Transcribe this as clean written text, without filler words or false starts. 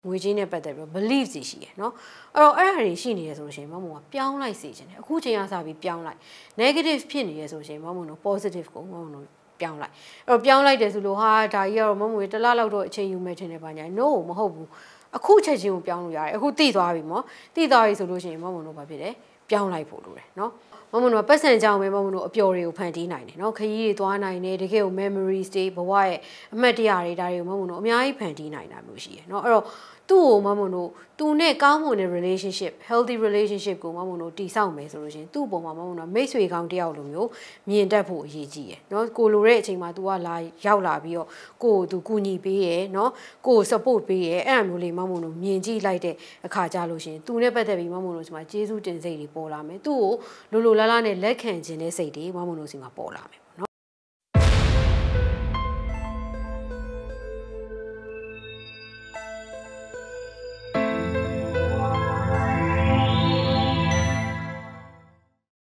ငွေကြေးနဲ့ပတ်သက်ပြီး belief စီရှိရယ်နော်အဲ့တော့အဲ့ဒါတွေရှိနေရဆိုလို့ရှိရင်မမကပြောင်းလိုက်စေချင်တယ်အခုချိန်ကစပြီးပြောင်းလိုက် negative ဖြစ်နေရဆိုရှင်မမတို့ positive ကိုမမတို့ပြောင်းလိုက်အဲ့တော့ပြောင်းလိုက်တယ်ဆိုလို့ဟာဒါကြီးကတော့မမတို့တစ်လလောက်တော့အချိန်ယူမယ်ထင်တယ်ပါညာ no မဟုတ်ဘူးအခုချက်ချင်းကိုပြောင်းလို့ရတယ်အခုတိသွားပြီမောတိသွားပြီဆိုလို့ရှိရင်မမတို့ဘာဖြစ်လဲပြောင်းလိုက်ဖို့လိုတယ်နော်မမတို့ပတ်စံကြောင်ပဲမမတို့အပျော်တွေကိုဖန်တီးနိုင်တယ်နော်ခရီးတွေသွားနိုင်တယ်တကယ်ကို memories တွေဘဝရဲ့အမှတ်တရတွေဒါတွေကိုမမတို့အများကြီးဖန်တီးနိုင်တာမျိုးရှိရယ်နော်အဲ့တော့သူ့ကိုမမတို့သူနဲ့ကောင်းမွန်တဲ့ relationship healthy relationship ကိုမမတို့တည်ဆောက်မယ်ဆိုလို့ရှိရင်သူ့အပေါ်မှာမမတို့မိတ်ဆွေကောင်းတယောက်လိုမျိုးမြင်တတ်ဖို့အရေးကြီးရယ်နော်ကိုလိုတဲ့အချိန်မှာ तू ကလာရောက်လာပြီးတော့ကိုကို तू ကူညီပေးရယ်နော်ကိုကို support ပေးရယ်အဲ့အမျိုးလေးမမတို့မြင်ကြည့်လိုက်တဲ့အခါကြလို့ရှိရင် तू နဲ့ပတ်သက်ပြီးမမတို့ဒီမှာကျေးဇူးတင်စိတ်တွေပေါ်လာမယ်သူ့ကိုလိုလိုလားလားနဲ့လက်ခံခြင်းတဲ့စိတ်တွေမမတို့စီမှာပေါ်လာမယ်